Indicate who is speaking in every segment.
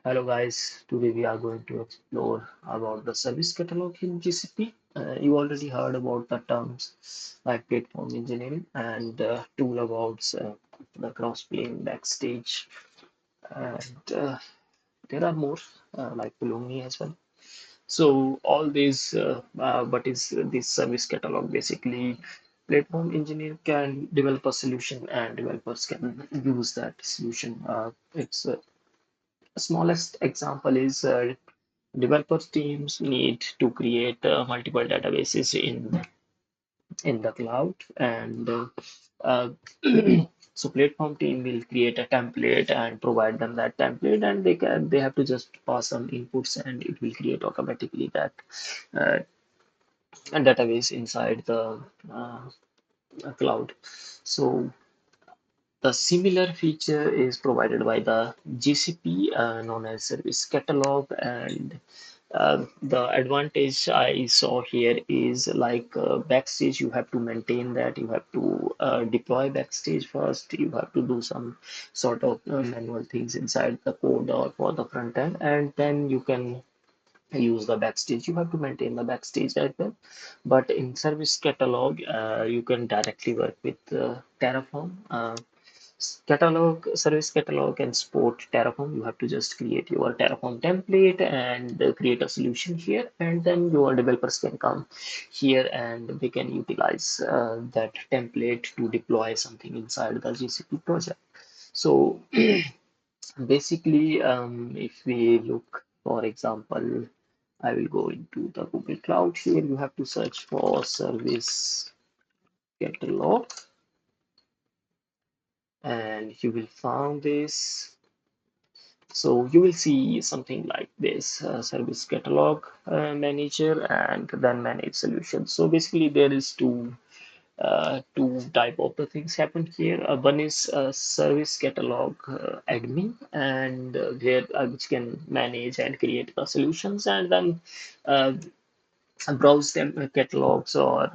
Speaker 1: Hello guys, today we are going to explore about the service catalog in GCP. You already heard about the terms like platform engineering and tool about the cross-plane backstage, and there are more like below me as well. So all these, what is this service catalog? Basically, platform engineer can develop a solution and developers can use that solution. It's Smallest example is developers teams need to create multiple databases in the cloud, and uh, so platform team will create a template and provide them that template, and they have to just pass some inputs, and it will create automatically that uh, database inside the uh, cloud. So the similar feature is provided by the GCP, known as Service Catalog, and the advantage I saw here is like Backstage, you have to maintain that, you have to deploy Backstage first, you have to do some sort of manual things inside the code or for the front end, and then you can use the Backstage. You have to maintain the Backstage as well. But in Service Catalog, you can directly work with Terraform. Catalog service catalog and support Terraform. You have to just create your Terraform template and create a solution here, and then your developers can come here and they can utilize that template to deploy something inside the GCP project. So basically, if we look, for example, I will go into the Google Cloud here. You have to search for service catalog, and you will find this. So you will see something like this, service catalog manager and then manage solutions. So basically there is two type of the things happen here. One is service catalog admin, and where which can manage and create the solutions, and then uh, browse them catalogs or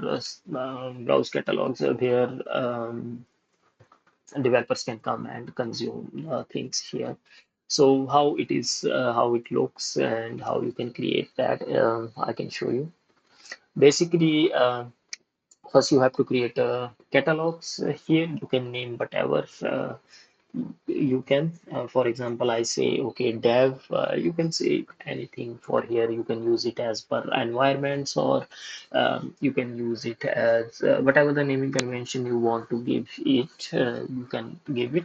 Speaker 1: browse catalogs where developers can come and consume things here. So how it looks and how you can create that, I can show you. Basically, first you have to create catalogs here. You can name whatever you can. For example, I say, okay, dev, you can say anything for here. You can use it as per environments, or you can use it as whatever the naming convention you want to give it, you can give it.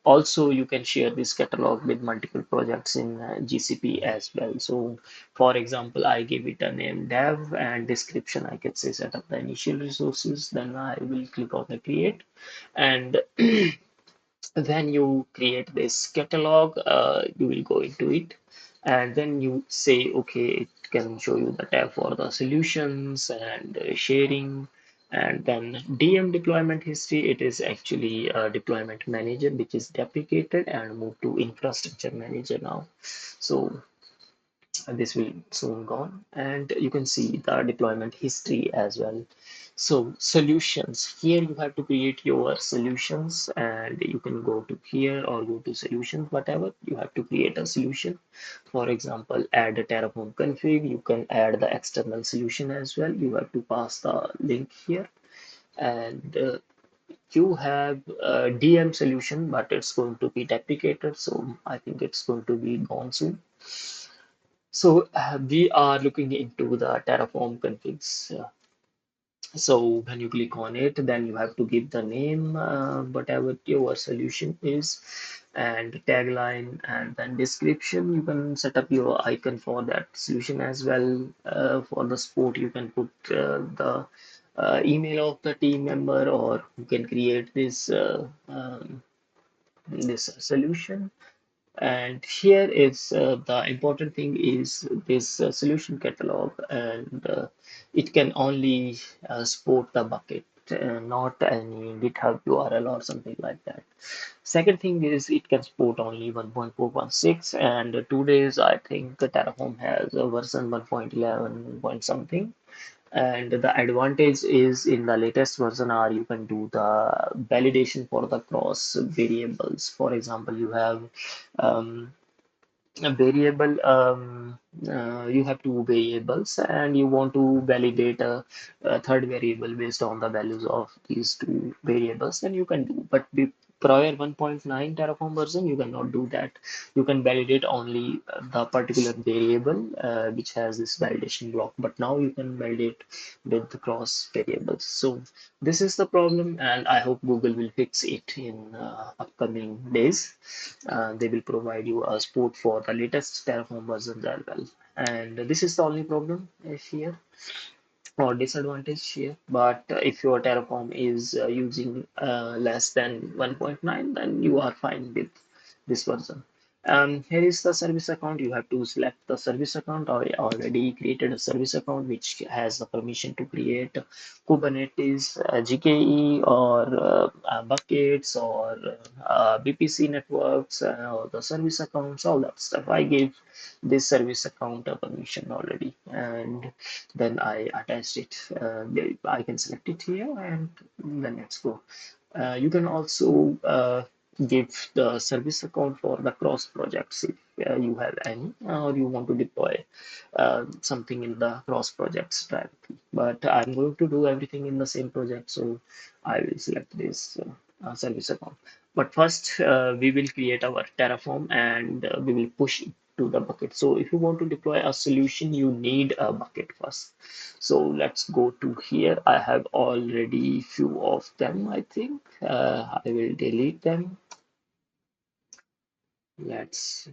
Speaker 1: Also, you can share this catalog with multiple projects in GCP as well. So, for example, I give it a name dev and description. I can say set up the initial resources. Then I will click on the create, and when you create this catalog, you will go into it, and then you say, okay, it can show you the tab for the solutions and sharing, and then DM deployment history. It is actually a deployment manager which is deprecated and moved to infrastructure manager now. So this will soon gone, and you can see the deployment history as well. So solutions, here you have to create your solutions, and you can go to here or go to solutions, whatever. You have to create a solution. For example, add a Terraform config. You can add the external solution as well. You have to pass the link here, and you have a DM solution, but it's going to be deprecated, so I think it's going to be gone soon. So we are looking into the Terraform configs. So when you click on it, then you have to give the name, whatever your solution is, and tagline, and then description. You can set up your icon for that solution as well. For the support, you can put the email of the team member, or you can create this solution. And here is the important thing is this solution catalog, and it can only support the bucket, not any GitHub URL or something like that. Second thing is it can support only 1.4.6, and today's I think the Terraform has a version 1.11 point something. And the advantage is in the latest version are you can do the validation for the cross variables. For example, you have um, a variable, you have two variables and you want to validate a third variable based on the values of these two variables, then you can do. But prior 1.9 Terraform version, you cannot do that. You can validate only the particular variable which has this validation block, but now you can validate with the cross variables. So this is the problem, and I hope Google will fix it in upcoming days. They will provide you a support for the latest Terraform versions as well. And this is the only problem here or disadvantage here. But if your Terraform is using less than 1.9, then you are fine with this version. Here is the service account. You have to select the service account. I already created a service account which has the permission to create Kubernetes, GKE, or buckets, or BPC networks, or the service accounts, all that stuff. I gave this service account a permission already, and then I attached it. I can select it here, and then let's go. You can also give the service account for the cross projects if you have any, or you want to deploy something in the cross projects directly. But I'm going to do everything in the same project, so I will select this service account. But first, we will create our Terraform and we will push it to the bucket. So if you want to deploy a solution, you need a bucket first. So let's go to here. I have already few of them, I think. I will delete them. Let's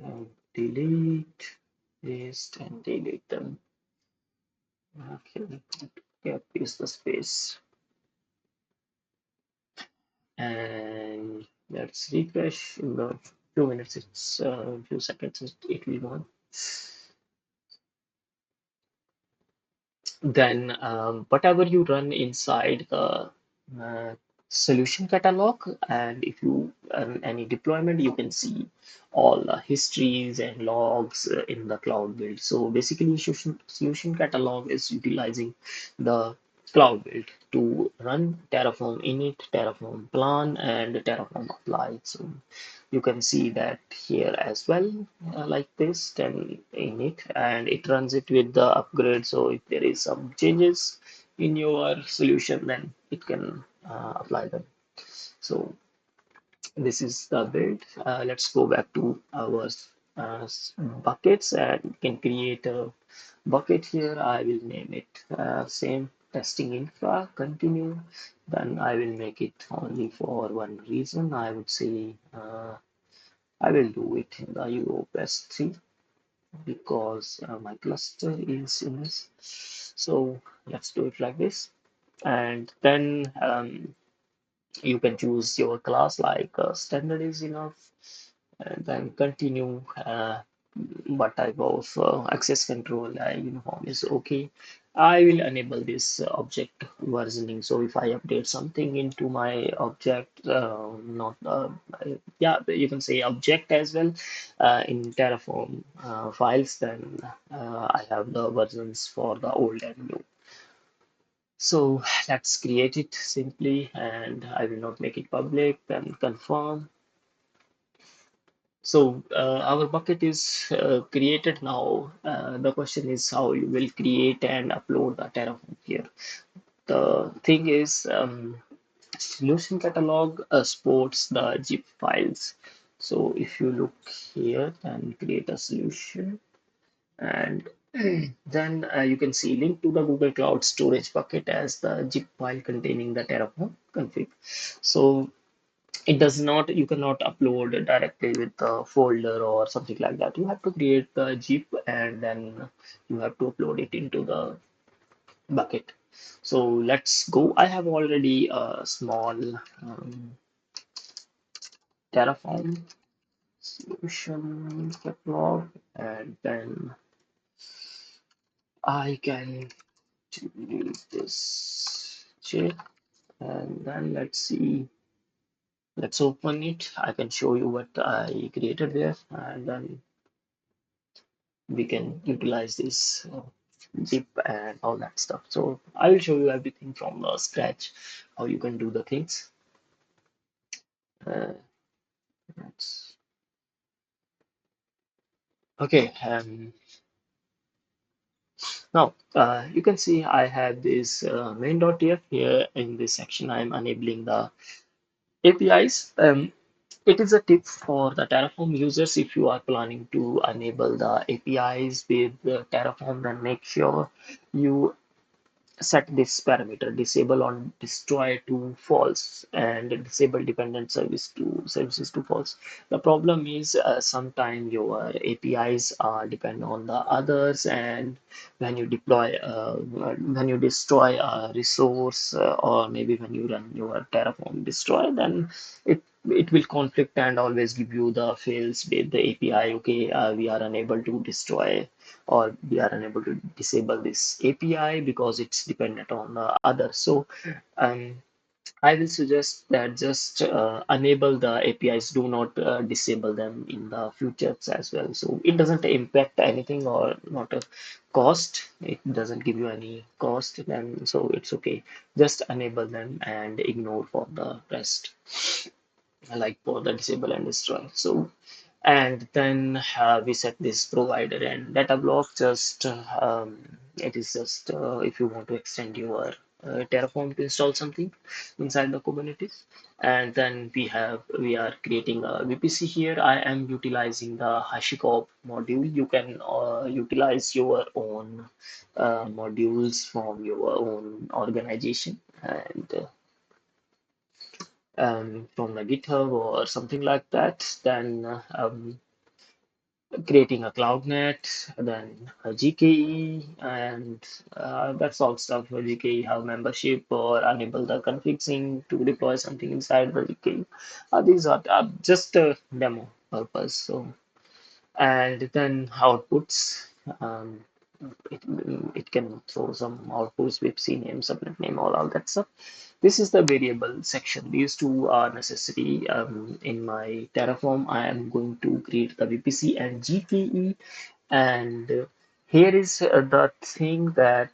Speaker 1: delete, paste, and delete them. Okay, yeah, paste the space. And let's refresh in the few minutes. It's a few seconds. It will go on. Then whatever you run inside the uh, solution catalog, and if you run any deployment, you can see all the histories and logs in the cloud build. So basically, solution catalog is utilizing the cloud build to run Terraform init, Terraform plan, and Terraform apply. So you can see that here as well, like this, then in it, and it runs it with the upgrade. So if there is some changes in your solution, then it can apply them. So this is the build. Let's go back to our buckets, and we can create a bucket here. I will name it same testing infra, continue. Then I will make it only for one reason. I would say I will do it in the Europe S3 because my cluster is in this. So let's do it like this. And then you can choose your class, like standard is enough, and then continue what type of access control uniform is okay. I will enable this object versioning. So if I update something into my object, not yeah, you can say object as well in Terraform files, then I have the versions for the old and new. So let's create it simply, and I will not make it public, then confirm. So our bucket is created now. The question is how you will create and upload the Terraform here. The thing is, solution catalog supports the zip files. So if you look here and create a solution, and then you can see link to the Google Cloud Storage bucket as the zip file containing the Terraform config. So it does not, you cannot upload directly with the folder or something like that. You have to create the zip and then you have to upload it into the bucket. So let's go. I have already a small Terraform solution catalog, and then I can delete this check, and then let's see. Let's open it. I can show you what I created there, and then we can utilize this zip and all that stuff. So I will show you everything from the scratch, how you can do the things. Uh, let's Okay, now you can see I have this main.tf here. In this section, I'm enabling the APIs. It is a tip for the Terraform users. If you are planning to enable the APIs with Terraform, then make sure you set this parameter disable on destroy to false and disable dependent services to false. The problem is sometimes your APIs depend on the others, and when you deploy when you destroy a resource or maybe when you run your Terraform destroy, then it will conflict and always give you the fails with the API. Okay, we are unable to destroy or we are unable to disable this API because it's dependent on the other. So um, I will suggest that just enable the APIs, do not disable them in the futures as well. So it doesn't impact anything or not a cost. It doesn't give you any cost, then so it's okay. Just enable them and ignore for the rest, like for the disable and destroy. So and then we set this provider and data block. Just it is just if you want to extend your Terraform to install something inside the Kubernetes. And then we are creating a VPC here. I am utilizing the HashiCorp module. You can utilize your own modules from your own organization, and from the GitHub or something like that. Then creating a CloudNet, then a GKE, and that's all stuff. For GKE have membership or enable the config sync to deploy something inside the GKE. These are just a demo purpose. So and then outputs. Um, it, it can throw some outputs, VPC name, subnet name, all that stuff. This is the variable section. These two are necessary. In my Terraform, I am going to create the VPC and GKE. And here is the thing that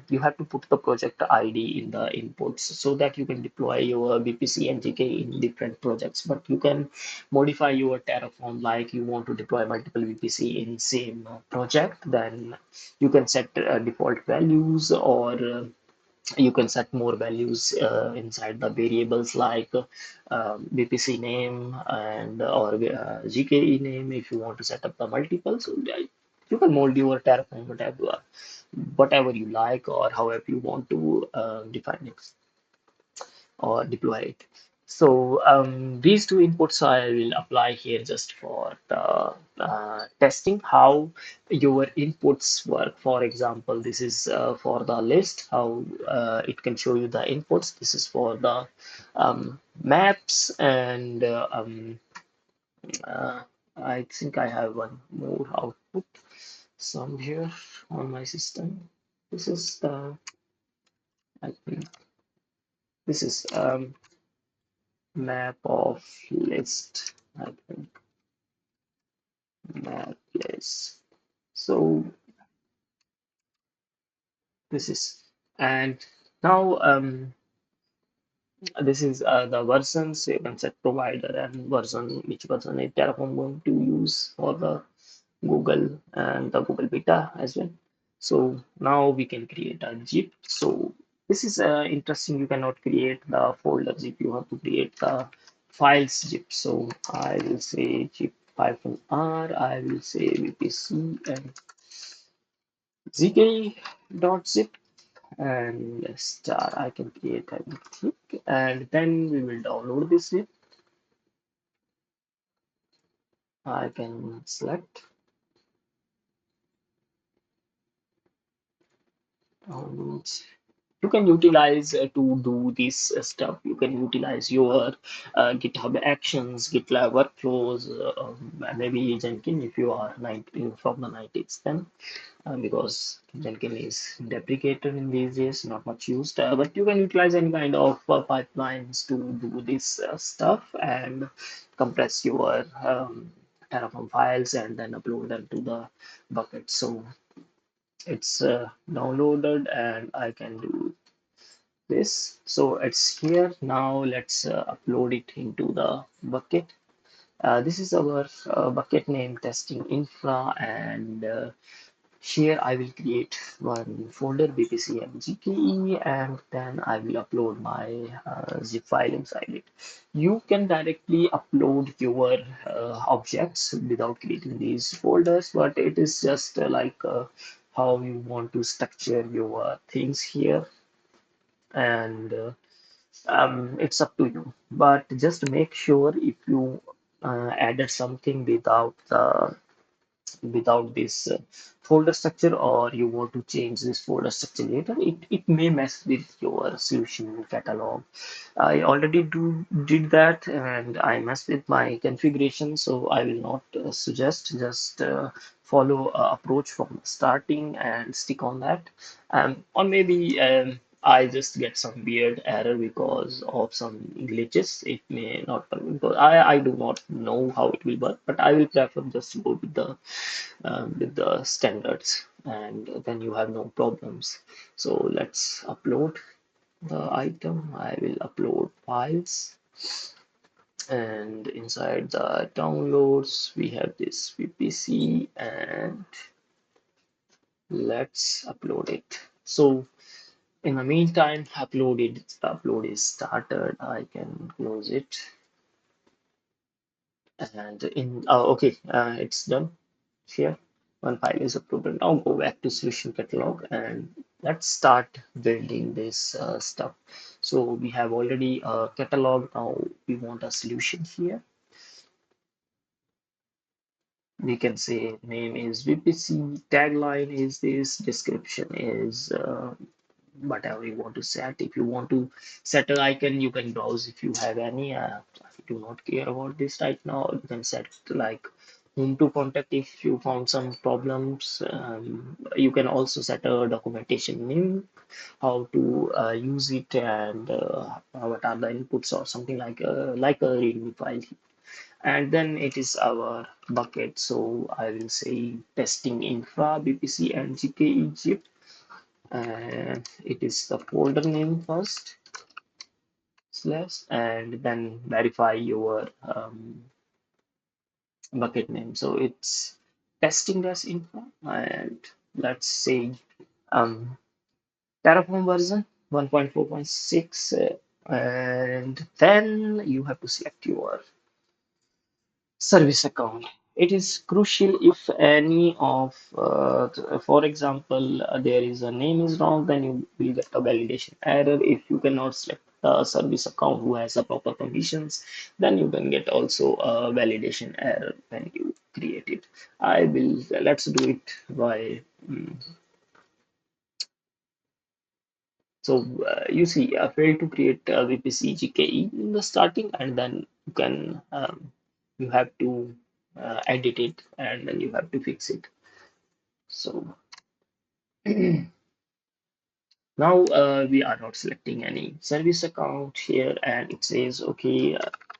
Speaker 1: you have to put the project ID in the inputs so that you can deploy your VPC and GKE in different projects. But you can modify your Terraform like you want to deploy multiple VPC in same project. Then you can set default values, or you can set more values inside the variables like VPC name and or GKE name if you want to set up the multiple. So you can mold your Terraform whatever you like or however you want to define it or deploy it. So these two inputs I will apply here just for the testing how your inputs work. For example, this is for the list, how it can show you the inputs. This is for the maps and uh, I think I have one more output some here on my system. This is the, I think this is map of list, I think map list. So this is, and now this is the versions. You can set provider and version, which version is Terraform going to use for the Google and the Google beta as well. So now we can create a zip. So this is interesting. You cannot create the folder zip. You have to create the files zip. So I will say zip -r. I will say VPC and zk.zip and star. I can create everything, and then we will download this zip. I can select downloads. You can utilize to do this stuff. You can utilize your GitHub Actions, GitLab workflows, maybe Jenkins if you are 19 from the 90s then, because Jenkins is deprecated in these days, not much used. But you can utilize any kind of pipelines to do this stuff and compress your Terraform files and then upload them to the bucket. So it's downloaded and I can do this. So it's here now. Let's upload it into the bucket, This is our bucket name testing infra, and here I will create one folder BPC and GKE, and then I will upload my zip file inside it. You can directly upload your objects without creating these folders, but it is just how you want to structure your things here, and it's up to you. But just make sure if you added something without this folder structure, or you want to change this folder structure later, it may mess with your solution catalog. I already did that, and I messed with my configuration, so I will not suggest. Just follow approach from starting and stick on that. Or maybe I just get some weird error because of some glitches. It may not work because I do not know how it will work, but I will prefer just to go with the standards, and then you have no problems. So let's upload the item. I will upload files, and inside the downloads we have this VPC, and let's upload it. So in the meantime, upload is started. I can close it, and okay, it's done here. One file is uploaded. Now go back to solution catalog, and let's start building this stuff. So we have already a catalog. Now we want a solution here. We can say name is VPC, tagline is this, description is whatever you want to set. If you want to set an icon, you can browse if you have any. I do not care about this right now. You can set like whom to contact if you found some problems. You can also set a documentation name, how to use it, and what are the inputs or something like a readme file. And then it is our bucket. So I will say testing infra, BPC, and GKE zip. And it is the folder name first, slash, and then verify your bucket name. So it's testing dash infra, and let's say um, Terraform version 1.4.6, and then you have to select your service account. It is crucial if any of, for example, there is a name is wrong, then you will get a validation error. If you cannot select the service account who has the proper permissions, then you can get also a validation error when you create it. Let's do it by you see, I failed to create a VPC GKE in the starting, and then you have to edit it, and then you have to fix it. So now we are not selecting any service account here, and it says, okay,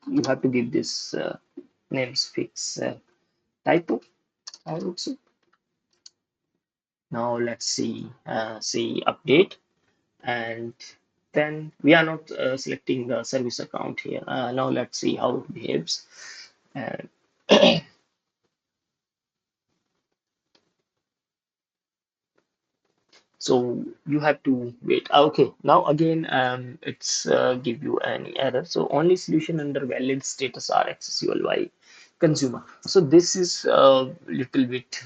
Speaker 1: you have to give this names fix typo, I would say. Now let's see update, and then we are not selecting the service account here. Now let's see how it behaves. And so you have to wait. Okay, now again, it's give you any error. So only solution under valid status are accessible by consumer. So this is a little bit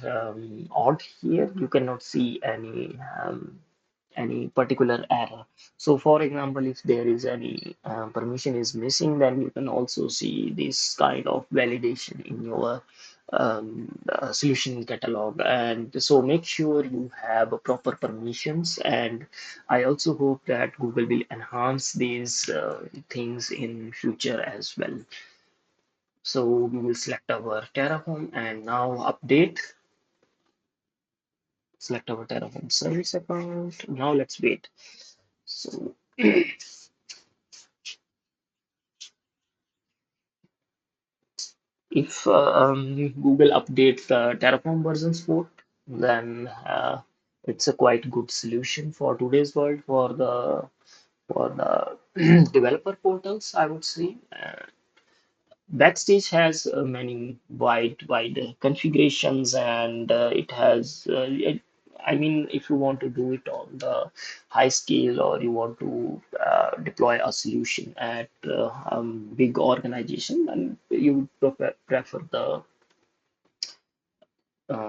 Speaker 1: odd here. You cannot see any particular error. So for example, if there is any permission is missing, then you can also see this kind of validation in your solution catalog. And so make sure you have proper permissions. And I also hope that Google will enhance these things in future as well. So we will select our Terraform, and now update. Select our Terraform service account. Now let's wait. So if Google updates the Terraform version support, then it's a quite good solution for today's world for the developer portals, I would say. Backstage has many wide configurations, and it has. I mean, if you want to do it on the high scale, or you want to deploy a solution at big organization, then you would prefer the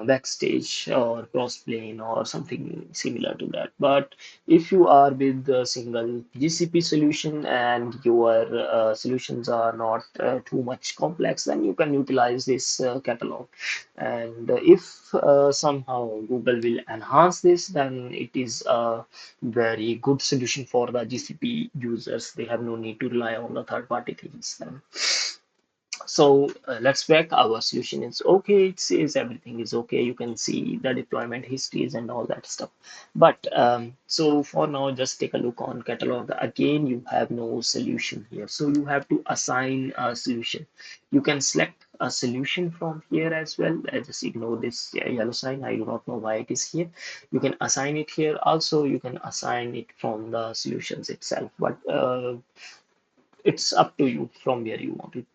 Speaker 1: backstage or crossplane or something similar to that. But if you are with the single GCP solution and your solutions are not too much complex, then you can utilize this catalog. And if somehow Google will enhance this, then it is a very good solution for the GCP users. They have no need to rely on the third-party things. Then. So let's back. Our solution is okay. It says everything is okay. You can see the deployment histories and all that stuff. But so for now, just take a look on catalog. Again, you have no solution here. So you have to assign a solution. You can select a solution from here as well. Just ignore this yellow sign. I do not know why it is here. You can assign it here. Also, you can assign it from the solutions itself. But it's up to you from where you want to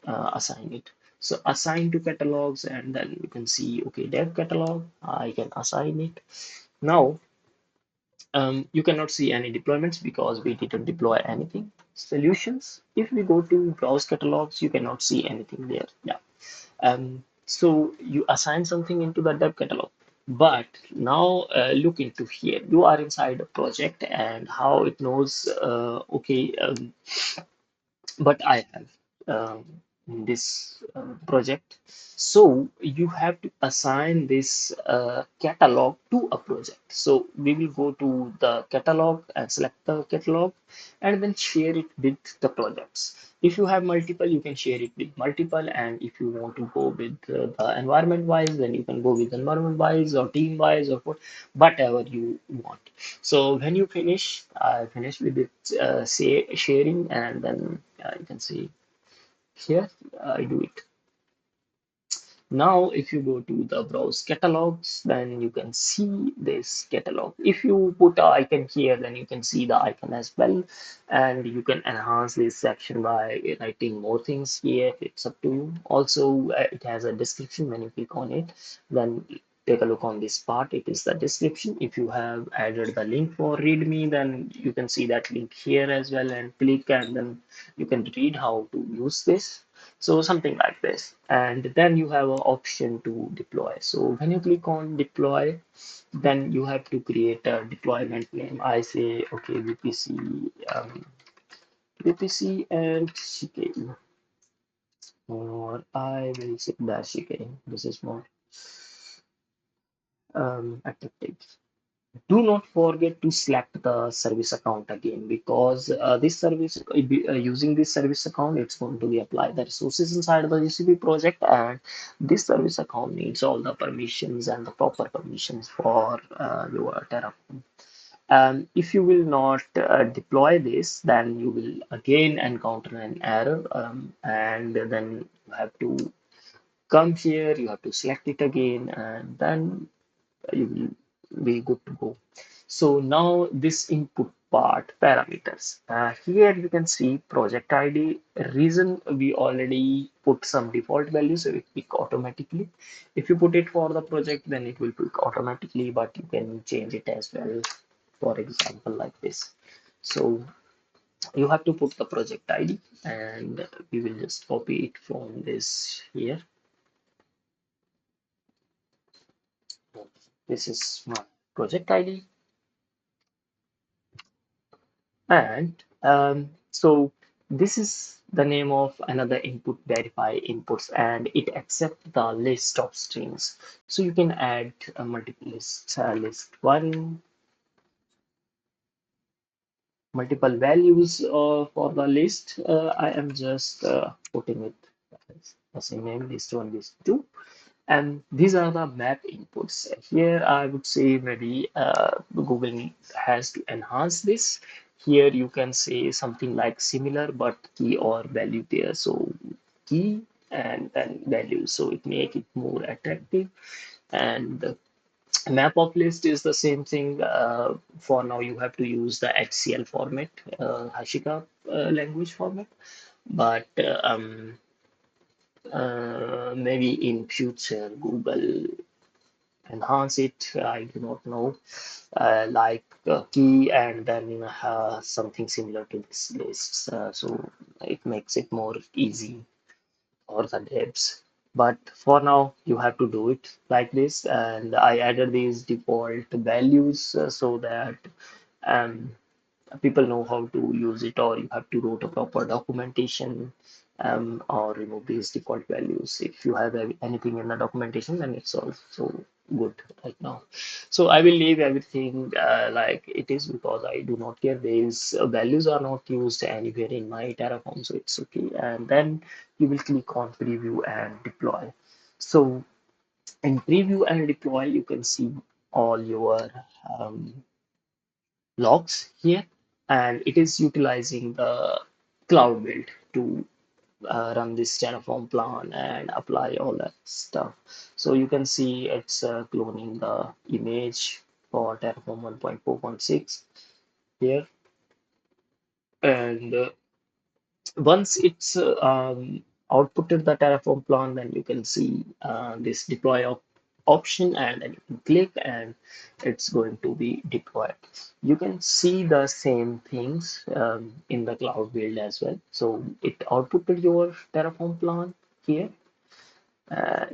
Speaker 1: assign it. So assign to catalogs, and then you can see, okay, dev catalog, I can assign it. Now, you cannot see any deployments because we didn't deploy anything. Solutions, if we go to browse catalogs, you cannot see anything there. Yeah. So you assign something into the dev catalog. But now look into here. You are inside a project, and how it knows, okay, but I have in this project. So you have to assign this catalog to a project. So we will go to the catalog and select the catalog and then share it with the projects. If you have multiple, you can share it with multiple. And if you want to go with the environment wise, then you can go with environment wise or team wise or whatever you want. So when you finish, I finish with it, say sharing, and then you can see here I do it. Now, if you go to the browse catalogs, then you can see this catalog. If you put an icon here, then you can see the icon as well. And you can enhance this section by writing more things here. It's up to you. Also, it has a description. When you click on it, then take a look on this part. It is the description. If you have added the link for readme, then you can see that link here as well and click, and then you can read how to use this. So something like this. And then you have an option to deploy. So when you click on deploy, then you have to create a deployment name. I say, okay, VPC and CKE, or I will say dash CKE. This is more attractive. Do not forget to select the service account again, because this service using this service account, it's going to be applied the resources inside the GCP project, and this service account needs all the permissions and the proper permissions for your Terraform. If you will not deploy this, then you will again encounter an error, and then you have to come here, you have to select it again, and then you will be good to go. So now this input part parameters. Here you can see project ID. Reason we already put some default values, so it pick automatically. If you put it for the project, then it will pick automatically, but you can change it as well. For example, like this. So you have to put the project ID, and we will just copy it from this here. This is my project ID. And so this is the name of another input verify inputs, and it accepts the list of strings. So you can add a multiple lists, list one, multiple values for the list. I am just putting it as the same name, list one, list two. And these are the map inputs. Here, I would say maybe Google has to enhance this. Here, you can say something like similar, but key or value there. So key and then value. So it make it more attractive. And the map of list is the same thing. For now, you have to use the HCL format, Hashika language format. But Maybe in future Google enhance it. I do not know. Like key and then something similar to this list. So it makes it more easy for the devs. But for now, you have to do it like this. And I added these default values so that um, people know how to use it, or you have to write a proper documentation or remove these default values. If you have anything in the documentation, then it's also good right now. So I will leave everything like it is because I do not care. These values are not used anywhere in my Terraform, so it's okay. And then you will click on preview and deploy. So in preview and deploy, you can see all your um, logs here, and it is utilizing the cloud build to run this Terraform plan and apply all that stuff. So you can see it's cloning the image for Terraform 1.4.6 here, and once it's outputted the Terraform plan, then you can see this deploy option, and then you can click and it's going to be deployed. You can see the same things in the cloud build as well. So it outputted your Terraform plan here. Uh,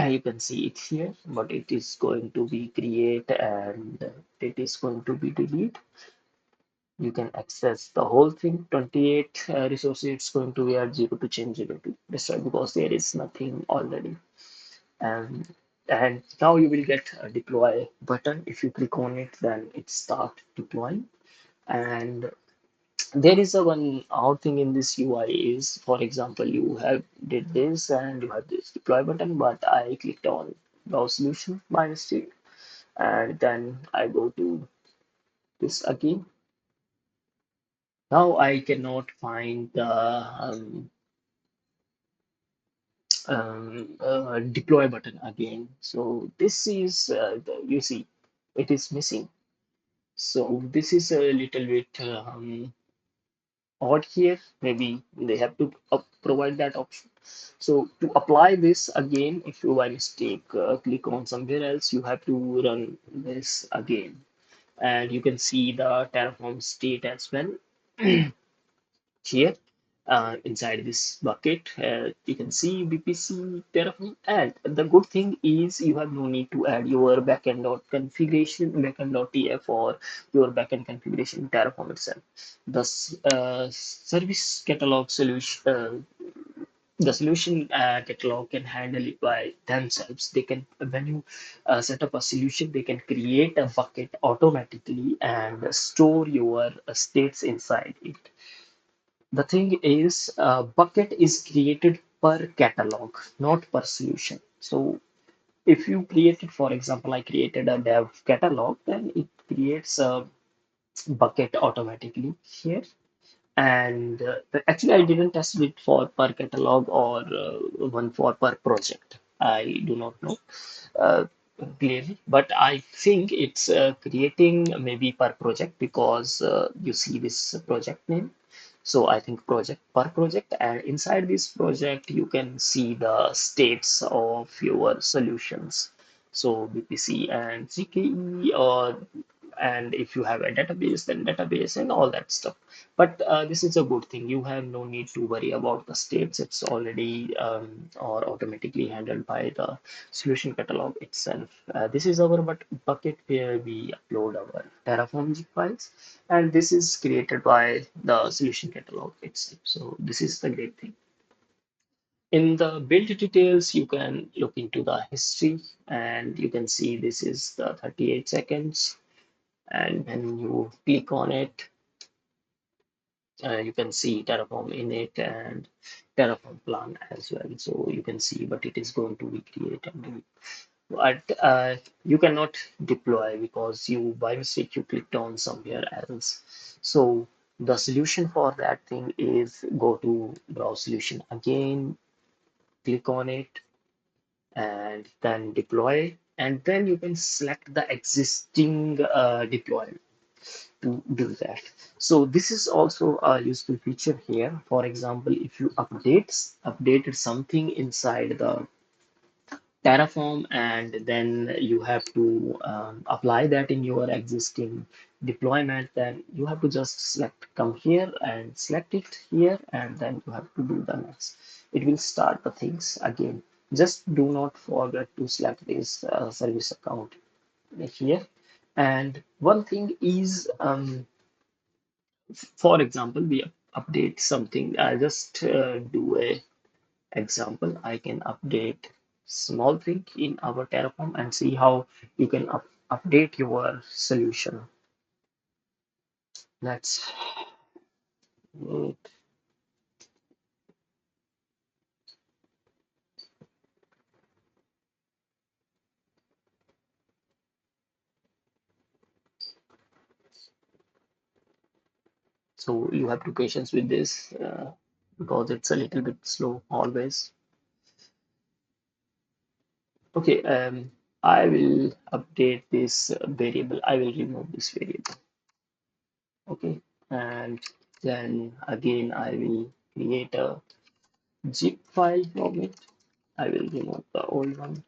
Speaker 1: you can see it here, but it is going to be create and it is going to be delete. You can access the whole thing. 28 resources, it's going to be at 0 to change 0 to destroy because there is nothing already. And and now you will get a deploy button. If you click on it, then it start deploying. And there is a one out thing in this UI is, for example, you have did this and you have this deploy button, but I clicked on browse solution by mistake, and then I go to this again. Now I cannot find the deploy button again. So this is you see it is missing. So this is a little bit odd here. Maybe they have to provide that option. So to apply this again, if you by mistake click on somewhere else, you have to run this again, and you can see the Terraform state as well here inside this bucket. You can see VPC Terraform, and the good thing is you have no need to add your backend.configuration, backend.tf, or your backend configuration in Terraform itself. The service catalog solution. The solution catalog can handle it by themselves. They can, when you set up a solution, they can create a bucket automatically and store your states inside it. The thing is, bucket is created per catalog, not per solution. So if you created, for example, I created a dev catalog, then it creates a bucket automatically here. And actually, I didn't test it for per catalog or one for per project. I do not know uh, clearly, but I think it's creating maybe per project because you see this project name. So I think project per project, and inside this project, you can see the states of your solutions. So BPC and CKE, or and if you have a database, then database and all that stuff. But this is a good thing. You have no need to worry about the states. It's already or automatically handled by the solution catalog itself. This is our bucket where we upload our Terraform zip files, and this is created by the solution catalog itself. So this is the great thing. In the build details, you can look into the history, and you can see this is the 38 seconds. And when you click on it, you can see Terraform init and Terraform plan as well. So you can see what it is going to be created. But you cannot deploy because you by mistake you clicked on somewhere else. So the solution for that thing is go to browse solution again, click on it, and then deploy. And then you can select the existing deployment. to do that. So this is also a useful feature here. For example, if you updated something inside the Terraform, and then you have to apply that in your existing deployment, then you have to just come here and select it here, and then you have to do the next. It will start the things again. Just do not forget to select this service account here. And one thing is, for example, we update something. I just do a example. I can update small thing in our Terraform and see how you can update your solution. Let's wait. So you have to patience with this because it's a little bit slow always. Okay, I will update this variable. I will remove this variable. Okay, and then again I will create a zip file from it. I will remove the old one,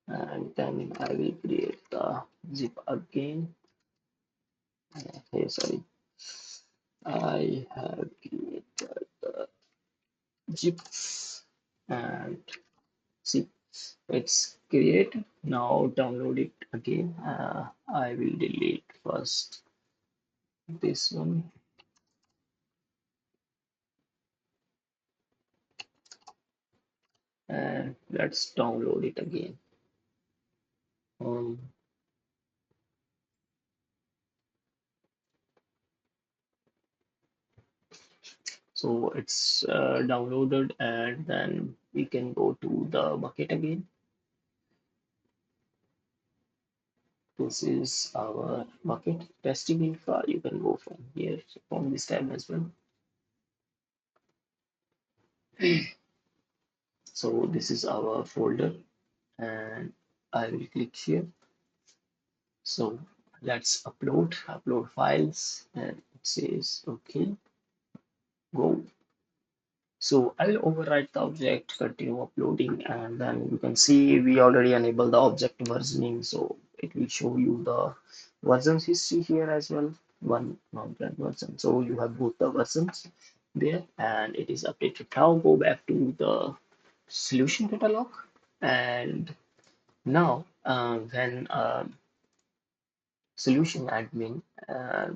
Speaker 1: and then I will create the zip again. Okay, sorry, I have created the zip, and see, it's created. Now download it again. I will delete first this one, and let's download it again. Um, so it's downloaded, and then we can go to the bucket again. This is our bucket testing infra. You can go from here, from this tab as well. So this is our folder, and I will click here. So let's upload files, and it says okay, go. So I'll overwrite the object, continue uploading, and then you can see we already enabled the object versioning. So it will show you the versions history here as well, one non-brand version. So you have both the versions there, and it is updated. Now go back to the solution catalog, and now when solution admin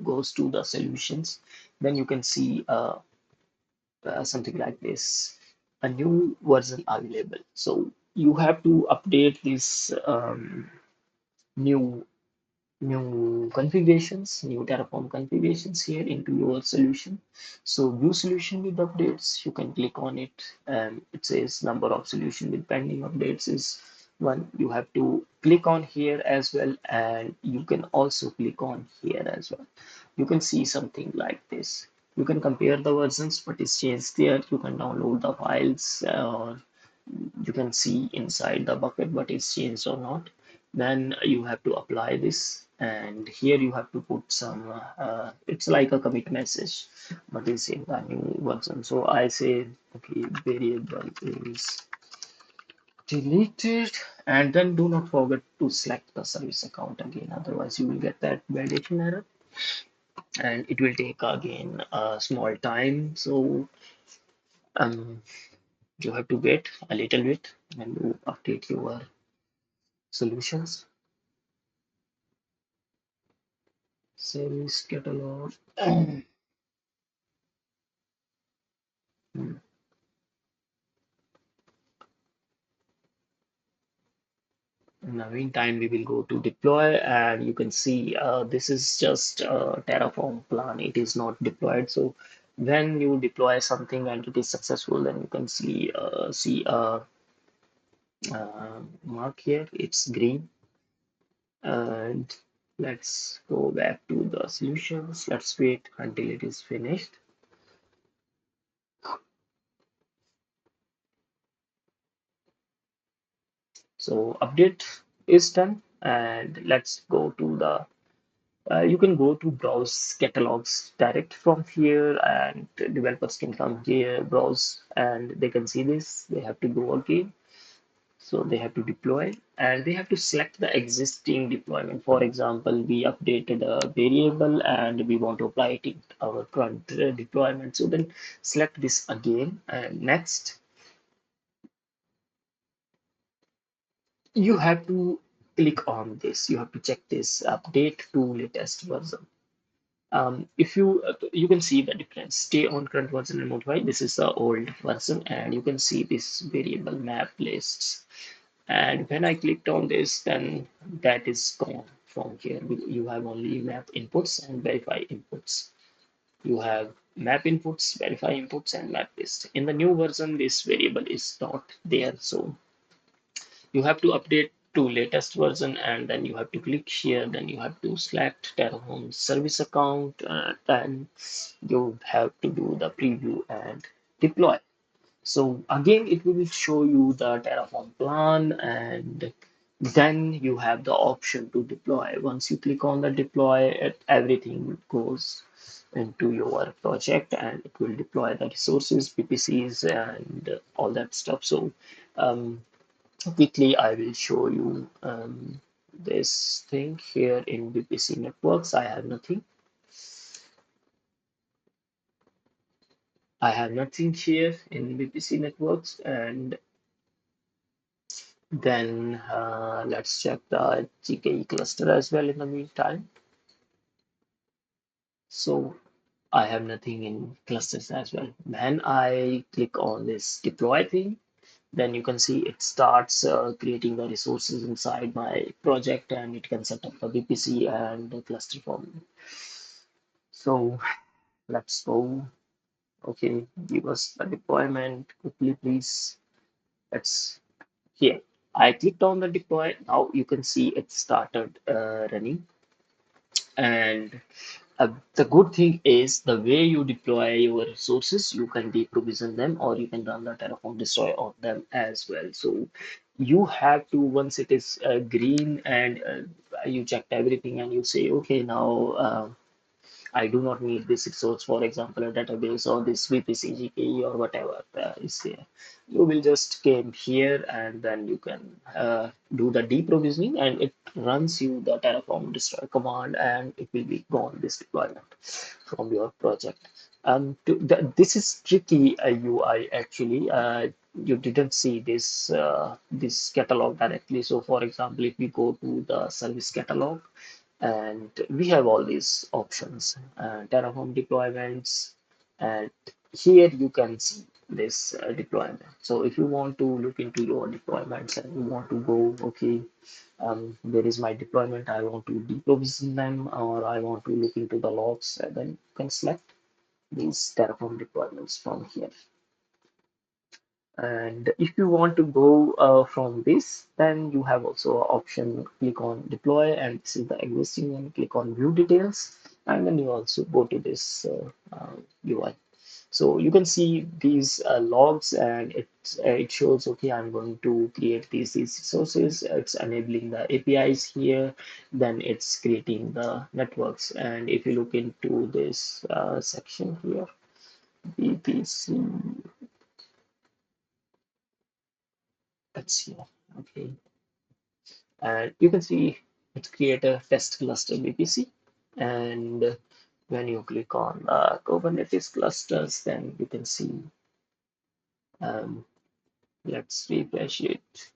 Speaker 1: goes to the solutions, then you can see something like this, a new version available. So you have to update this new new configurations, new Terraform configurations here into your solution. So view solution with updates, you can click on it, and it says number of solution with pending updates is one. You have to click on here as well, and you can also click on here as well. You can see something like this. You can compare the versions, what is changed there. You can download the files, or you can see inside the bucket what is changed or not. Then you have to apply this, and here you have to put some it's like a commit message but is in the new version. So I say okay, variable is deleted, and then do not forget to select the service account again, otherwise you will get that validation error, and it will take again a small time. So um you have to wait a little bit and you update your solutions. Service catalog. In the meantime, we will go to deploy, and you can see this is just a Terraform plan. It is not deployed. So when you deploy something and it is successful, then you can see a mark here. It's green. And let's go back to the solutions. Let's wait until it is finished. So update is done, And let's go to the you can go to browse catalogs direct from here, and developers can come here, browse, and they can see this. They have to go again. So they have to deploy and they have to select the existing deployment. For example, we updated a variable and we want to apply it in our current deployment. So then select this again and next. You have to click on this. You have to check this update to latest version. If you can see the difference. Stay on current version and modify. This is the old version, and you can see this variable map lists. And when I clicked on this, then that is gone from here. You have only map inputs and verify inputs. You have map inputs, verify inputs, and map list. In the new version, this variable is not there. So you have to update to latest version and then you have to click here. Then you have to select Terraform service account. Then you have to do the preview and deploy. So again, it will show you the Terraform plan and then you have the option to deploy. Once you click on the deploy, everything goes into your project and it will deploy the resources, PPCs, and all that stuff. So um, quickly, I will show you this thing here in VPC networks. I have nothing. I have nothing here in VPC networks, and then let's check the GKE cluster as well in the meantime. So I have nothing in clusters as well. When I click on this deploy thing, then you can see it starts creating the resources inside my project and it can set up a VPC and a cluster for me. So let's go. Okay, give us the deployment quickly, please. Let's here. I clicked on the deploy. Now you can see it started running. And the good thing is the way you deploy your resources, you can deprovision them or you can run the Terraform destroy on them as well. So you have to, once it is green and you checked everything and you say, okay, now I do not need this resource, for example, a database or this VPC GKE or whatever is there. You will just came here and then you can do the deprovisioning and it runs you the Terraform destroy command and it will be gone this deployment from your project. This is tricky UI actually. You didn't see this catalog directly. So, for example, if we go to the service catalog, and we have all these options, Terraform deployments, and here you can see this deployment. So if you want to look into your deployments and you want to go, okay, there is my deployment, I want to deprovision them, or I want to look into the logs, and then you can select these Terraform deployments from here. And if you want to go from this, then you have also an option, click on deploy, and this is the existing one, click on view details, and then you also go to this UI. So you can see these logs and it shows, okay, I'm going to create these resources. It's enabling the APIs here, then it's creating the networks. And if you look into this section here, VPC, let's see, okay. And you can see it create a test cluster VPC. And when you click on Kubernetes clusters, then you can see, um, let's refresh it.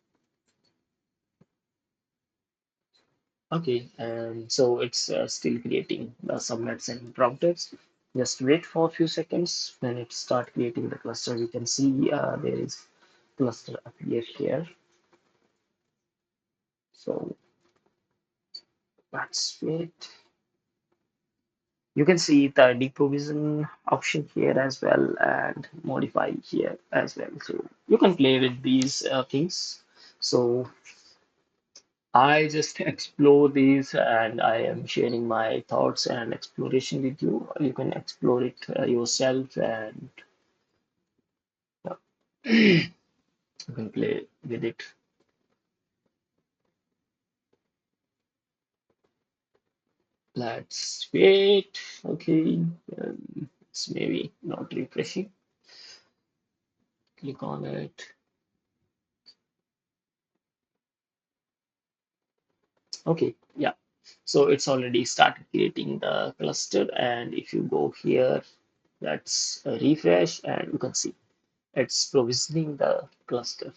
Speaker 1: Okay, and so it's still creating the subnets and routers. Just wait for a few seconds. When it start creating the cluster, we can see there is cluster appear here. So let's wait. You can see the deprovision option here as well and modify here as well. So you can play with these things. So I just explore these and I am sharing my thoughts and exploration with you. You can explore it yourself and you can play with it. Let's wait. Okay, it's maybe not refreshing. Click on it. Okay, yeah. So it's already started creating the cluster, and if you go here, that's a refresh, and you can see it's provisioning the cluster.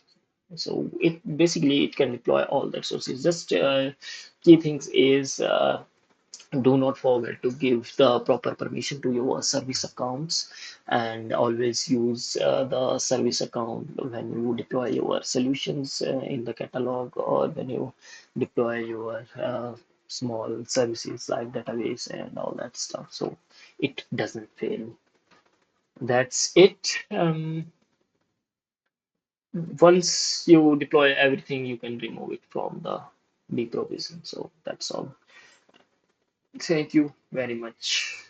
Speaker 1: So it basically it can deploy all the sources. Just key things is do not forget to give the proper permission to your service accounts, and always use the service account when you deploy your solutions in the catalog, or when you deploy your small services like database and all that stuff, so it doesn't fail. That's it. Once you deploy everything, you can remove it from the deprovision. So that's all. Thank you very much.